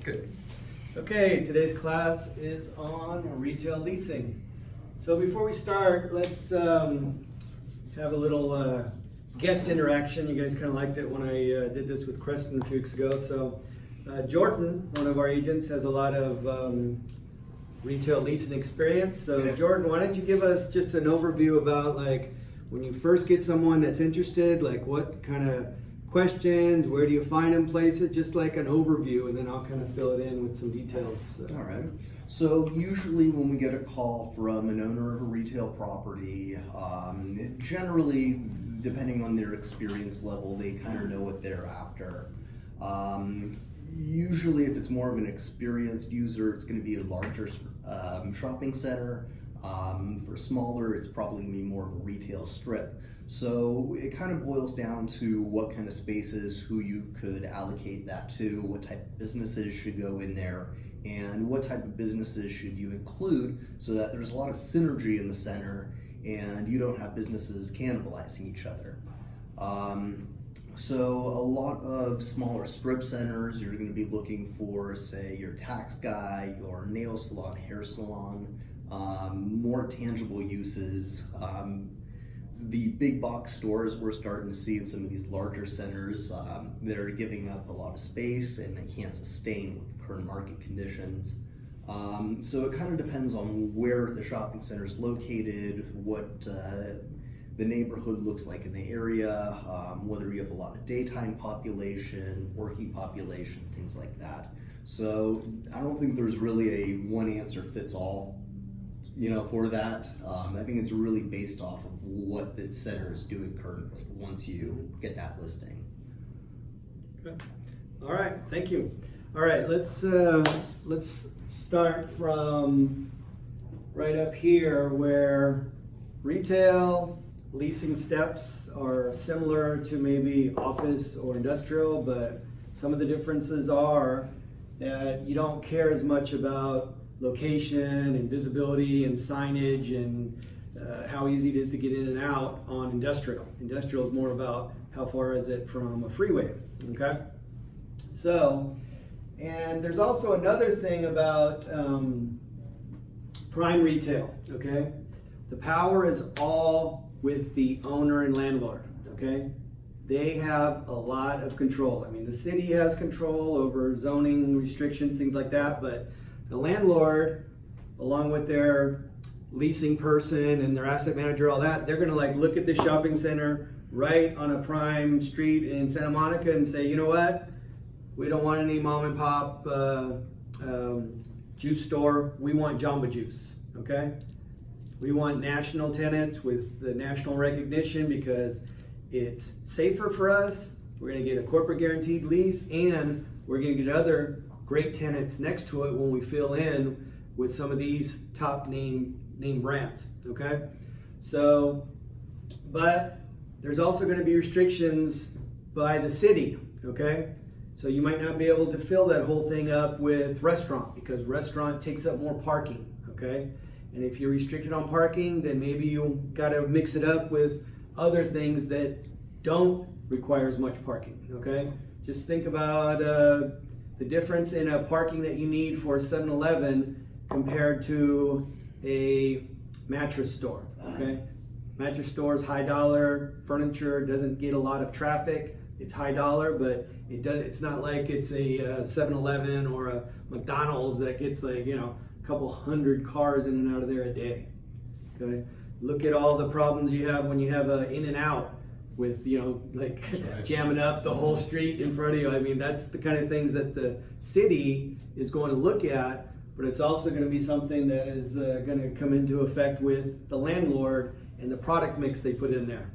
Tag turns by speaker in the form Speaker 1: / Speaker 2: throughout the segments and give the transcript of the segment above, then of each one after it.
Speaker 1: Good.
Speaker 2: Okay, today's class is on retail leasing. So before we start, let's have a little guest interaction. You guys kind of liked it when I did this with Creston a few weeks ago. So Jordan, one of our agents, has a lot of retail leasing experience. So Jordan, why don't you give us just an overview about like when you first get someone that's interested, like what kind of questions, where do you find them, place it, just like an overview, and then I'll kind of fill it in with some details.
Speaker 1: All right. So usually when we get a call from an owner of a retail property, generally, depending on their experience level, they kind of know what they're after. Usually if it's more of an experienced user, it's going to be a larger shopping center. For smaller, it's probably going to be more of a retail strip. So it kind of boils down to what kind of spaces, who you could allocate that to, what type of businesses should go in there, and what type of businesses should you include so that there's a lot of synergy in the center and you don't have businesses cannibalizing each other. So a lot of smaller strip centers, you're going to be looking for, say, your tax guy, your nail salon, hair salon, more tangible uses. The big box stores we're starting to see in some of these larger centers that are giving up a lot of space and they can't sustain with the current market conditions. So it kind of depends on where the shopping center is located, what the neighborhood looks like in the area, whether you have a lot of daytime population, working population, things like that. So I don't think there's really a one answer fits all, for that. I think it's really based off of what the center is doing currently once you get that listing.
Speaker 2: Okay. All right, thank you. All right, let's start from right up here where retail leasing steps are similar to maybe office or industrial, but some of the differences are that you don't care as much about location and visibility and signage and how easy it is to get in and out on industrial. Industrial is more about how far is it from a freeway, okay? So, and there's also another thing about prime retail, okay? The power is all with the owner and landlord, okay? They have a lot of control. I mean, the city has control over zoning restrictions, things like that, but the landlord, along with their leasing person and their asset manager, all that, they're gonna like look at the shopping center right on a prime street in Santa Monica and say, you know what? We don't want any mom and pop juice store. We want Jamba Juice, okay? We want national tenants with the national recognition because it's safer for us. We're gonna get a corporate guaranteed lease and we're gonna get other great tenants next to it when we fill in with some of these top name brands, okay? So, but there's also going to be restrictions by the city, okay? So you might not be able to fill that whole thing up with restaurant because restaurant takes up more parking, okay? And if you're restricted on parking, then maybe you got to mix it up with other things that don't require as much parking, okay? Just think about the difference in a parking that you need for a 7-Eleven compared to a mattress store, okay? Mattress stores, high dollar, furniture, doesn't get a lot of traffic. It's high dollar, but it's not like it's a 7-Eleven or a McDonald's that gets like, a couple hundred cars in and out of there a day, okay? Look at all the problems you have when you have a In-N-Out with, jamming up the whole street in front of you. I mean, that's the kind of things that the city is going to look at, but it's also going to be something that is going to come into effect with the landlord and the product mix they put in there.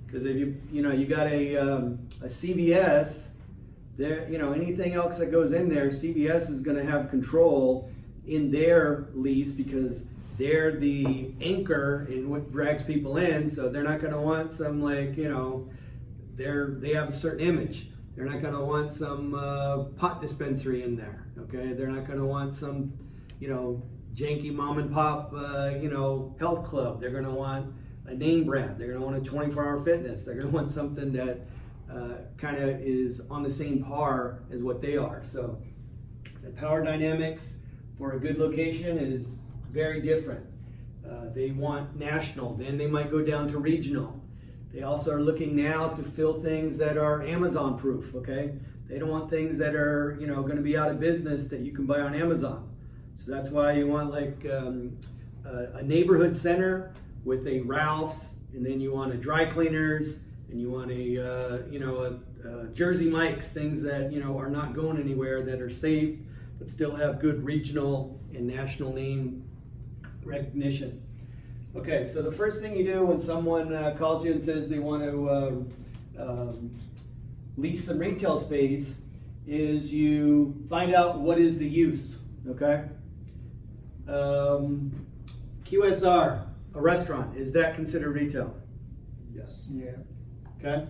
Speaker 2: Because if you got a CVS, there, anything else that goes in there, CVS is going to have control in their lease because they're the anchor in what drags people in, so they're not going to want some they have a certain image. They're not going to want some pot dispensary in there, okay? They're not going to want some, janky mom and pop, health club. They're going to want a name brand. They're going to want a 24-hour fitness. They're going to want something that kind of is on the same par as what they are. So The power dynamics for a good location is very different. They want national, then they might go down to regional. They also are looking now to fill things that are Amazon proof, okay? They don't want things that are, going to be out of business that you can buy on Amazon. So that's why you want like a neighborhood center with a Ralph's, and then you want a dry cleaners, and you want a Jersey Mike's, things that are not going anywhere, that are safe but still have good regional and national name recognition. Okay, so the first thing you do when someone calls you and says they want to lease some retail space is you find out what is the use, okay? QSR, a restaurant, is that considered retail?
Speaker 1: Yes.
Speaker 3: Yeah.
Speaker 2: Okay.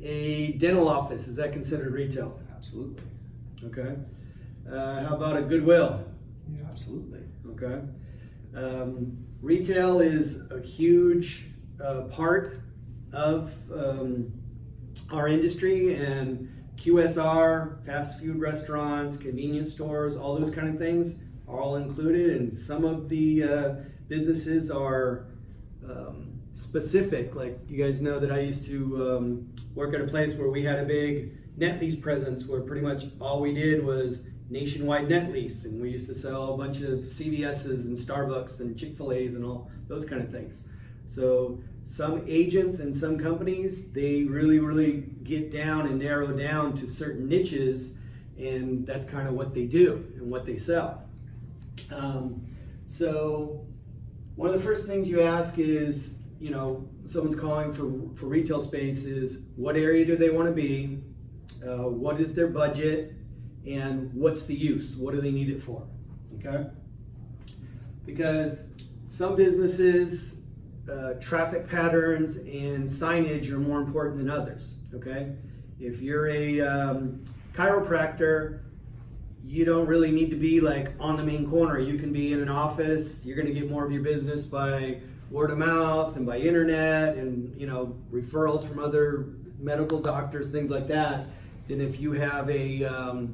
Speaker 2: A dental office, is that considered retail?
Speaker 1: Absolutely.
Speaker 2: Okay. How about a Goodwill?
Speaker 3: Yeah.
Speaker 1: Absolutely.
Speaker 2: Okay. Retail is a huge part of our industry, and QSR, fast food restaurants, convenience stores, all those kind of things are all included, and some of the businesses are specific. Like, you guys know that I used to work at a place where we had a big net lease presence, where pretty much all we did was nationwide net lease, and we used to sell a bunch of CVS's and Starbucks and Chick-fil-A's and all those kind of things. So some agents and some companies, they really get down and narrow down to certain niches, and that's kind of what they do and what they sell. So one of the first things you ask is, someone's calling for retail space, is what area do they want to be, what is their budget, and what's the use, what do they need it for, okay? Because some businesses, traffic patterns and signage are more important than others, okay? If you're a chiropractor, you don't really need to be like on the main corner. You can be in an office. You're going to get more of your business by word of mouth and by internet and referrals from other medical doctors, things like that, than if you have a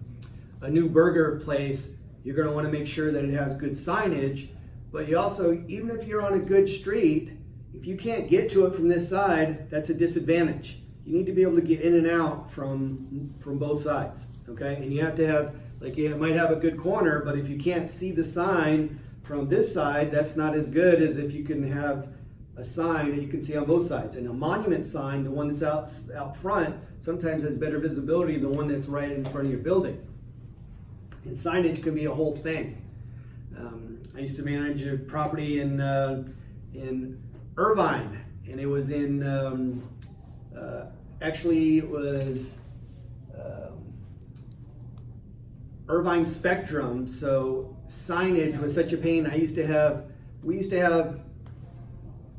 Speaker 2: new burger place. You're going to want to make sure that it has good signage, but you also, even if you're on a good street, if you can't get to it from this side, that's a disadvantage. You need to be able to get in and out from both sides, okay? And you have to have, like, you might have a good corner, but if you can't see the sign from this side, that's not as good as if you can have a sign that you can see on both sides. And a monument sign, the one that's out front, sometimes has better visibility than the one that's right in front of your building. And signage can be a whole thing. I used to manage a property in Irvine, and it was in, actually it was Irvine Spectrum, so signage was such a pain. We used to have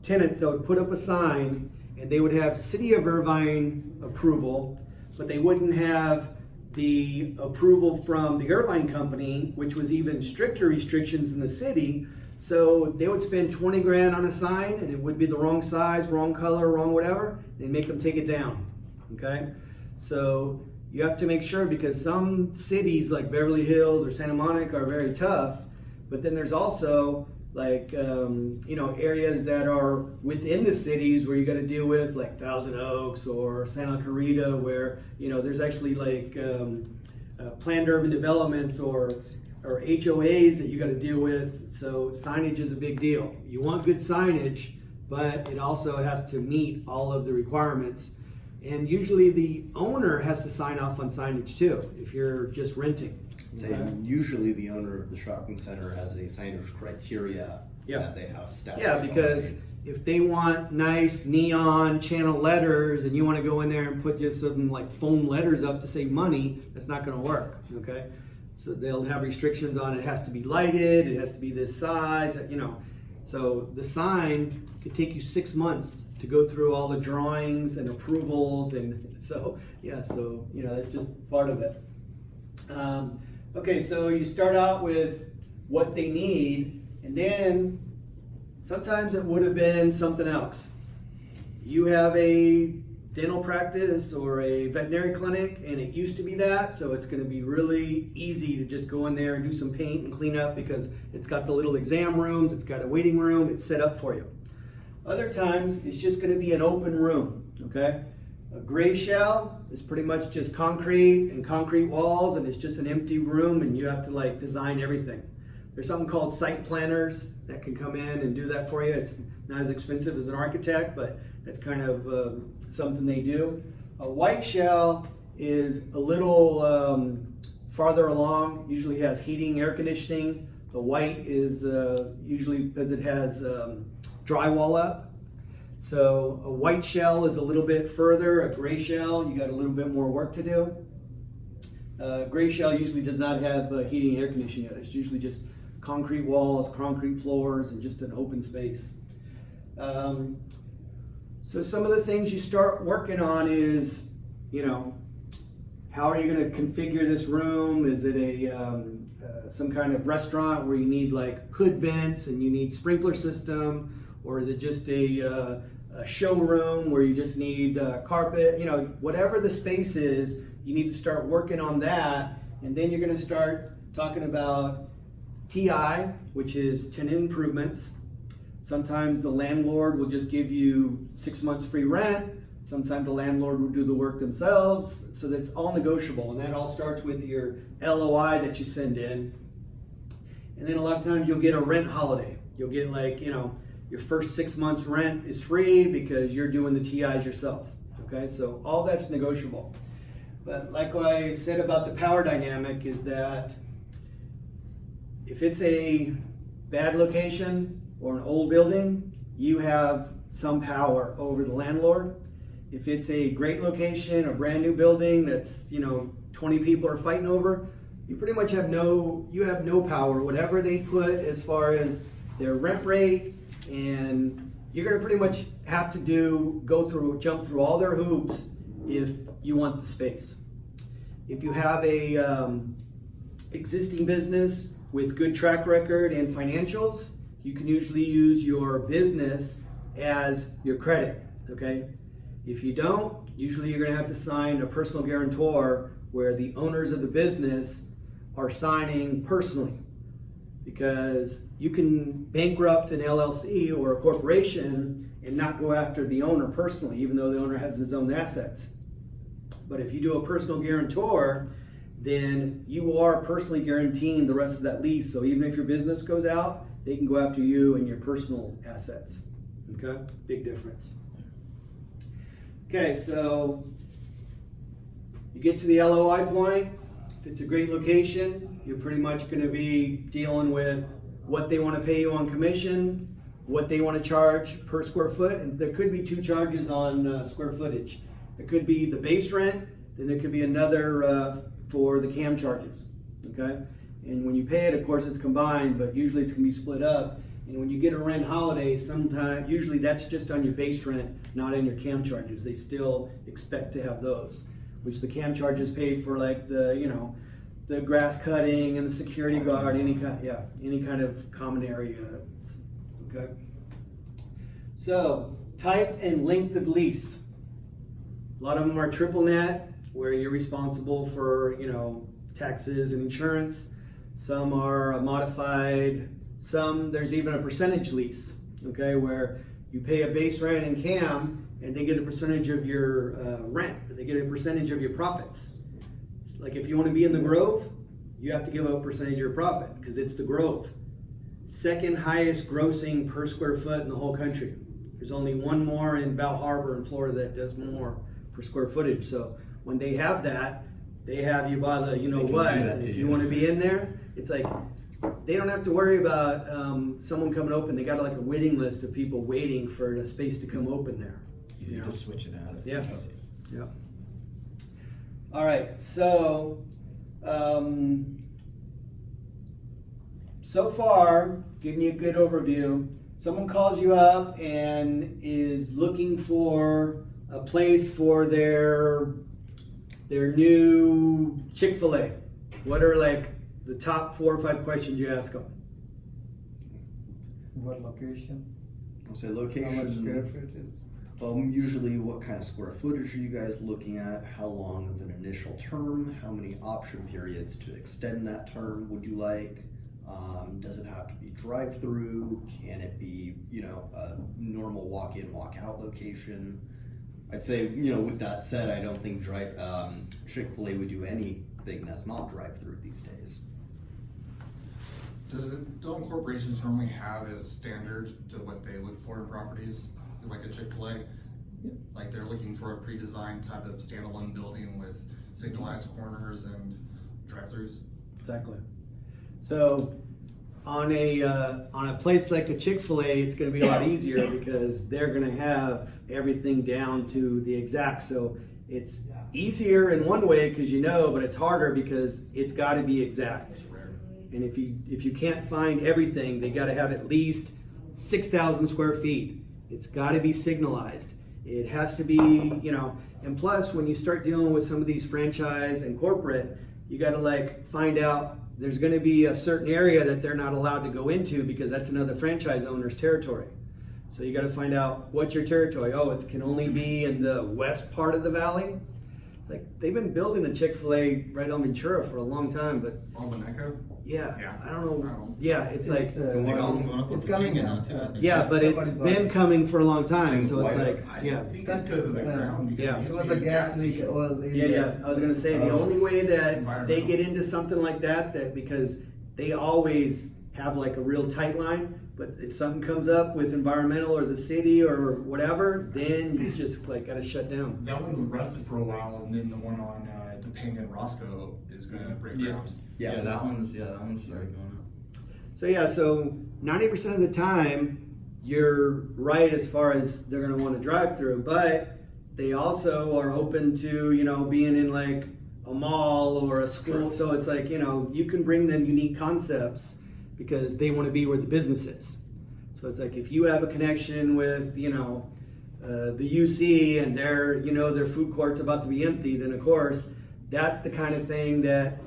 Speaker 2: tenants that would put up a sign, and they would have City of Irvine approval, but they wouldn't have the approval from the Irvine company, which was even stricter restrictions in the city. So they would spend 20 grand on a sign, and it would be the wrong size, wrong color, wrong whatever. They'd make them take it down, okay? So you have to make sure, because some cities like Beverly Hills or Santa Monica are very tough, but then there's also like, areas that are within the cities where you got to deal with, like Thousand Oaks or Santa Clarita, where, there's actually like planned urban developments or HOAs that you got to deal with. So signage is a big deal. You want good signage, but it also has to meet all of the requirements. And usually the owner has to sign off on signage too, if you're just renting.
Speaker 1: So usually the owner of the shopping center has a signage criteria
Speaker 2: Yeah.
Speaker 1: that they have established.
Speaker 2: Yeah, because
Speaker 1: already.
Speaker 2: if they want nice neon channel letters and you want to go in there and put just some like foam letters up to save money, that's not going to work, okay? So they'll have restrictions on it. It has to be lighted, it has to be this size, So the sign could take you 6 months to go through all the drawings and approvals, and so that's just part of it. Okay, so you start out with what they need, and then sometimes it would have been something else. You have a dental practice or a veterinary clinic, and it used to be that, so it's going to be really easy to just go in there and do some paint and clean up because it's got the little exam rooms, it's got a waiting room, it's set up for you. Other times, it's just going to be an open room, okay? A gray shell is pretty much just concrete and concrete walls, and it's just an empty room, and you have to like design everything. There's something called site planners that can come in and do that for you. It's not as expensive as an architect, but that's kind of something they do. A white shell is a little farther along, usually has heating, air conditioning. The white is usually because it has drywall up. So a white shell is a little bit further. A gray shell, you got a little bit more work to do. Gray shell usually does not have heating and air conditioning yet. It's usually just concrete walls, concrete floors, and just an open space. So some of the things you start working on is, how are you going to configure this room? Is it some kind of restaurant where you need like hood vents and you need sprinkler system? Or is it just a showroom where you just need carpet? Whatever the space is, you need to start working on that. And then you're going to start talking about TI, which is tenant improvements. Sometimes the landlord will just give you 6 months free rent. Sometimes the landlord will do the work themselves. So that's all negotiable. And that all starts with your LOI that you send in. And then a lot of times you'll get a rent holiday. You'll get like, your first 6 months rent is free because you're doing the TIs yourself. Okay, so all that's negotiable. But like what I said about the power dynamic is that if it's a bad location or an old building, you have some power over the landlord. If it's a great location, a brand new building that's 20 people are fighting over, you pretty much have no power. Whatever they put as far as their rent rate, and you're going to pretty much have to jump through all their hoops if you want the space. If you have a existing business with good track record and financials, you can usually use your business as your credit, okay? If you don't, usually you're going to have to sign a personal guarantor where the owners of the business are signing personally, because you can bankrupt an LLC or a corporation and not go after the owner personally, even though the owner has his own assets. But if you do a personal guarantor, then you are personally guaranteeing the rest of that lease. So even if your business goes out, they can go after you and your personal assets. Okay, big difference. Okay, so you get to the LOI point. If it's a great location, you're pretty much going to be dealing with what they want to pay you on commission, what they want to charge per square foot, and there could be two charges on square footage. It could be the base rent, then there could be another for the CAM charges, okay? And when you pay it, of course, it's combined, but usually it's going to be split up. And when you get a rent holiday, usually that's just on your base rent, not in your CAM charges. They still expect to have those, which the CAM charges pay for like the grass cutting and the security guard, any kind of common area, okay? So type and length of lease. A lot of them are triple net, where you're responsible for, taxes and insurance. Some are modified. There's even a percentage lease, okay, where you pay a base rent in CAM and they get a percentage of your rent. They get a percentage of your profits. Like if you want to be in the Grove, you have to give up a percentage of your profit because it's the Grove. Second highest grossing per square foot in the whole country. There's only one more in Bal Harbor in Florida that does more per square footage. So when they have that, they have you by the what. And if you want to be in there, it's like they don't have to worry about someone coming open. They got like a waiting list of people waiting for the space to come open there.
Speaker 3: Easy to switch it out.
Speaker 2: Yeah. Yeah. All right. So, so far, giving you a good overview. Someone calls you up and is looking for a place for their new Chick-fil-A. What are like the top 4 or 5 questions you ask them?
Speaker 4: What location?
Speaker 1: I'll say
Speaker 4: How much
Speaker 1: location.
Speaker 4: square feet is?
Speaker 1: Usually, what kind of square footage are you guys looking at? How long of an initial term? How many option periods to extend that term would you like? Does it have to be drive-through? Can it be, a normal walk-in, walk-out location? I'd say, with that said, I don't think Chick-fil-A would do anything that's not drive-through these days.
Speaker 3: Don't corporations normally have as standard to what they look for in properties, like a Chick-fil-A?
Speaker 1: Yep.
Speaker 3: Like they're looking for a pre-designed type of standalone building with signalized corners and drive-throughs?
Speaker 2: Exactly. So on a place like a Chick-fil-A, it's going to be a lot easier because they're going to have everything down to the exact. So it's easier in one way because but it's harder because it's got to be exact.
Speaker 3: It's rare.
Speaker 2: And if you can't find everything, they got to have at least 6,000 square feet. It's got to be signalized. It has to be, and plus when you start dealing with some of these franchise and corporate, you got to find out there's going to be a certain area that they're not allowed to go into because that's another franchise owner's territory. So you got to find out what's your territory. Oh, it can only be in the west part of the valley. They've been building a Chick-fil-A right on Ventura for a long time, but
Speaker 3: Obaneko?
Speaker 2: yeah, I don't know.
Speaker 3: I don't-
Speaker 2: Yeah, it's like.
Speaker 4: It's coming now.
Speaker 2: Yeah, but it's been coming for a long time,
Speaker 1: Seems
Speaker 2: so it's
Speaker 1: white.
Speaker 2: like,
Speaker 3: I
Speaker 2: yeah.
Speaker 3: think it's because of the ground. Because
Speaker 2: Yeah.
Speaker 3: it
Speaker 4: It
Speaker 3: used to
Speaker 4: was
Speaker 3: be
Speaker 4: a gas leak,
Speaker 3: station.
Speaker 4: oil leak.
Speaker 2: Yeah. I was gonna say the only way that they
Speaker 3: Environmental.
Speaker 2: get into something like that because they always have a real tight line. But if something comes up with environmental or the city or whatever, then you just gotta shut down.
Speaker 3: That one rested for a while, and then the one on Topanga and Roscoe is going to break ground.
Speaker 1: Yeah,
Speaker 4: that one's started going up.
Speaker 2: So 90% of the time, you're right as far as they're gonna want to drive through, but they also are open to, being in a mall or a school.
Speaker 3: Sure.
Speaker 2: So it's you can bring them unique concepts because they want to be where the business is. So it's if you have a connection with, the UC and their food court's about to be empty, then of course, that's the kind of thing that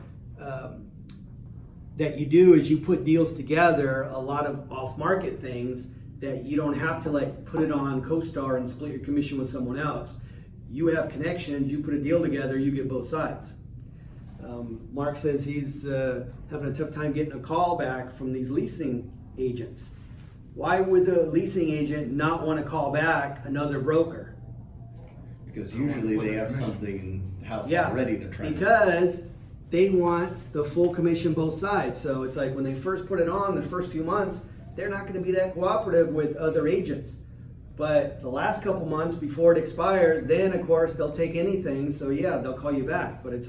Speaker 2: you do is you put deals together, a lot of off-market things that you don't have to put it on CoStar and split your commission with someone else. You have connections, you put a deal together, you get both sides. Mark says he's having a tough time getting a call back from these leasing agents. Why would the leasing agent not want to call back another broker?
Speaker 1: Because usually they have something house already they're trying
Speaker 2: because they want the full commission both sides. So it's when they first put it on, the first few months, they're not going to be that cooperative with other agents. But the last couple months before it expires, then of course they'll take anything. So yeah, they'll call you back. But it's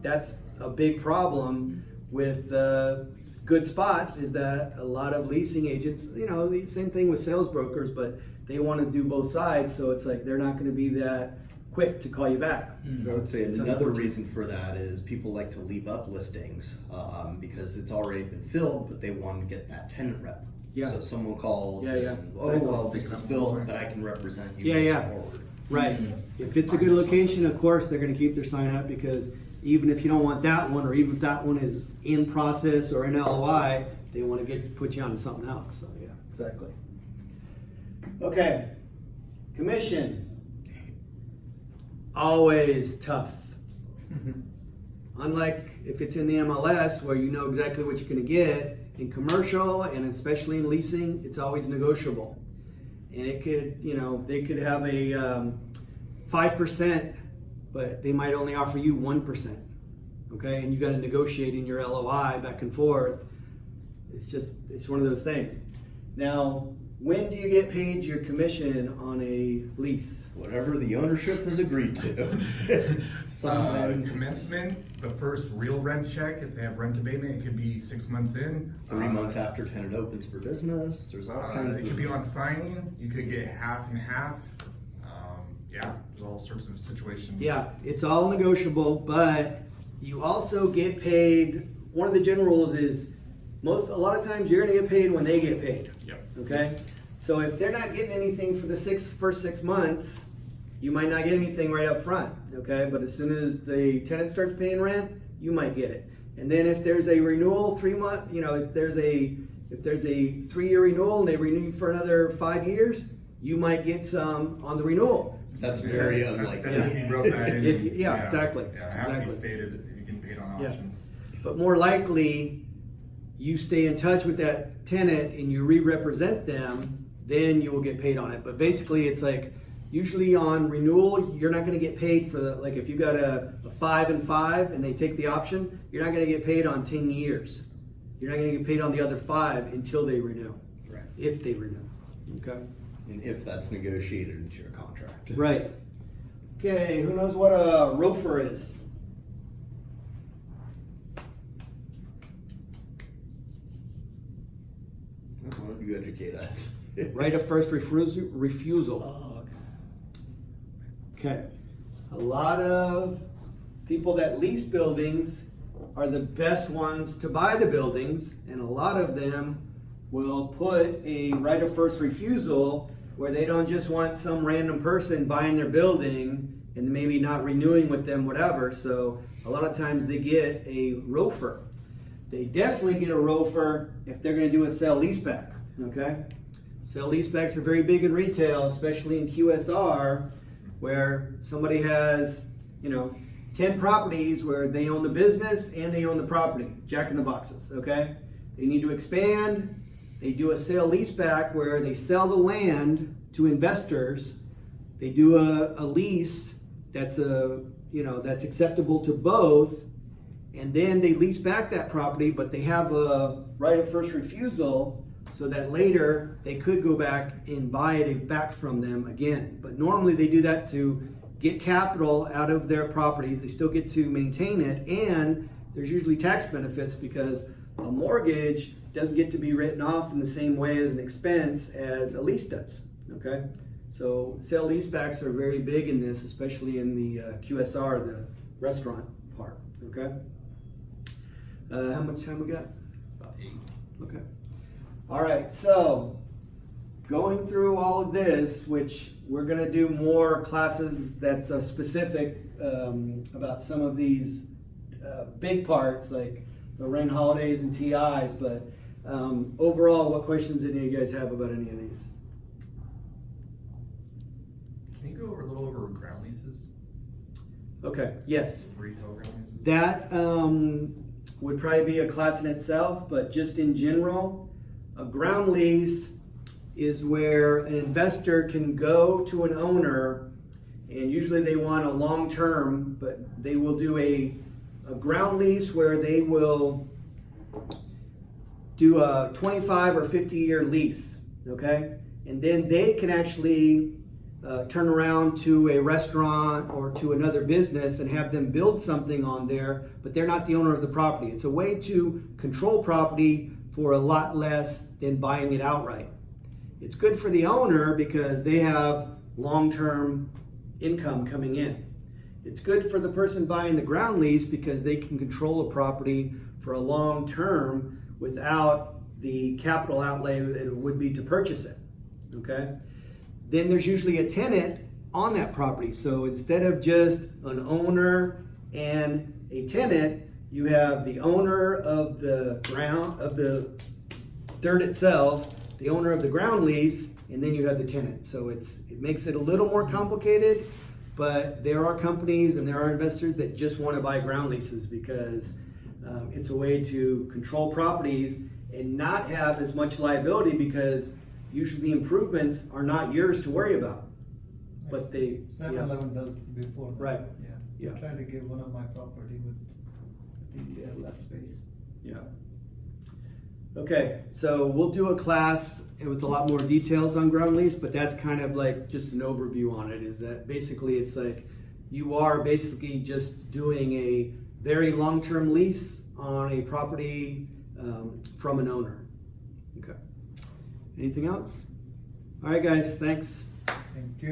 Speaker 2: that's a big problem with good spots is that a lot of leasing agents, the same thing with sales brokers, but they want to do both sides. So it's they're not going to be that quick to call you back.
Speaker 1: I would say another reason for that is people like to leave up listings because it's already been filled, but they want to get that tenant rep.
Speaker 2: Yeah.
Speaker 1: So someone calls,
Speaker 2: Yeah, yeah.
Speaker 1: and, oh well, this is filled, but I can represent you
Speaker 2: Yeah,
Speaker 1: moving
Speaker 2: yeah.
Speaker 1: forward.
Speaker 2: Right. If it's a good location, of course, they're going to keep their sign up because even if you don't want that one, or even if that one is in process or in LOI, they want to put you on something else. So yeah, exactly. Okay. Commission. Always tough. Unlike if it's in the MLS where you know exactly what you're going to get, in commercial and especially in leasing, it's always negotiable. And it could, they could have a 5%, but they might only offer you 1%. Okay, and you got to negotiate in your LOI back and forth. It's one of those things. Now, when do you get paid your commission on a lease?
Speaker 1: Whatever the ownership has agreed to. Sometimes
Speaker 3: Commencement, the first real rent check, if they have rent abatement, it could be 6 months in.
Speaker 1: 3 months after tenant opens for business. There's all kinds
Speaker 3: It
Speaker 1: of.
Speaker 3: could be on signing. You could get half and half. There's all sorts of situations.
Speaker 2: Yeah, it's all negotiable, but you also get paid. One of the general rules is a lot of times you're gonna get paid when they get paid.
Speaker 3: Yep.
Speaker 2: Okay? So if they're not getting anything for the first 6 months, you might not get anything right up front. Okay? But as soon as the tenant starts paying rent, you might get it. And then if there's a renewal 3 month, if there's a 3-year renewal and they renew for another 5 years, you might get some on the renewal.
Speaker 1: That's very unlikely.
Speaker 3: That's if you wrote that in.
Speaker 2: Yeah, exactly.
Speaker 3: Yeah, it has to be
Speaker 2: Exactly.
Speaker 3: stated, you're getting paid on
Speaker 2: Yeah.
Speaker 3: options.
Speaker 2: But more likely, you stay in touch with that tenant and you re-represent them, then you will get paid on it. But basically, it's like, usually on renewal, you're not gonna get paid for the, like if you got a 5 and 5 and they take the option, you're not gonna get paid on 10 years. You're not gonna get paid on the other 5 until they renew,
Speaker 1: Right.
Speaker 2: if they renew, okay?
Speaker 1: And if that's negotiated into your contract.
Speaker 2: Right. Okay, who knows what a ROFR is?
Speaker 1: Why don't you educate us?
Speaker 2: Right of first refusal.
Speaker 1: Oh, okay.
Speaker 2: Okay. A lot of people that lease buildings are the best ones to buy the buildings, and a lot of them will put a right of first refusal where they don't just want some random person buying their building and maybe not renewing with them, whatever. So a lot of times they get a ROFR. They definitely get a ROFR if they're going to do a sale leaseback. Okay? Sale leasebacks are very big in retail, especially in QSR, where somebody has, 10 properties where they own the business and they own the property, Jack in the Boxes, okay? They need to expand. They do a sale leaseback where they sell the land to investors. They do a lease that's that's acceptable to both, and then they lease back that property, but they have a right of first refusal so that later they could go back and buy it back from them again. But normally they do that to get capital out of their properties. They still get to maintain it, and there's usually tax benefits because a mortgage doesn't get to be written off in the same way as an expense as a lease does, okay? So sale leasebacks are very big in this, especially in the QSR, the restaurant part, okay? How much time we got?
Speaker 3: About 8.
Speaker 2: Okay. All right, so going through all of this, which we're gonna do more classes that's specific about some of these big parts like the rent holidays and TIs, but overall, what questions do any of you guys have about any of these?
Speaker 3: Can you go over a little over ground leases?
Speaker 2: Okay, yes.
Speaker 3: Retail ground leases?
Speaker 2: That would probably be a class in itself, but just in general, a ground lease is where an investor can go to an owner, and usually they want a long term, but they will do a ground lease where they will do a 25 or 50-year lease, okay? And then they can actually turn around to a restaurant or to another business and have them build something on there, but they're not the owner of the property. It's a way to control property for a lot less than buying it outright. It's good for the owner because they have long-term income coming in. It's good for the person buying the ground lease because they can control a property for a long term without the capital outlay that it would be to purchase it, okay? Then there's usually a tenant on that property. So instead of just an owner and a tenant, you have the owner of the ground, of the dirt itself, the owner of the ground lease, and then you have the tenant. So it makes it a little more complicated, but there are companies and there are investors that just want to buy ground leases because it's a way to control properties and not have as much liability because usually the improvements are not yours to worry about. But they,
Speaker 5: 7-Eleven does before.
Speaker 2: Right.
Speaker 5: Yeah.
Speaker 2: Yeah.
Speaker 5: I tried to get one of my property with, I think they had less space.
Speaker 2: Yeah. Okay, so we'll do a class with a lot more details on ground lease, but that's kind of like just an overview on it, is that basically it's like you are basically just doing a very long-term lease on a property from an owner. Okay. Anything else? All right, guys, thanks.
Speaker 5: Thank you.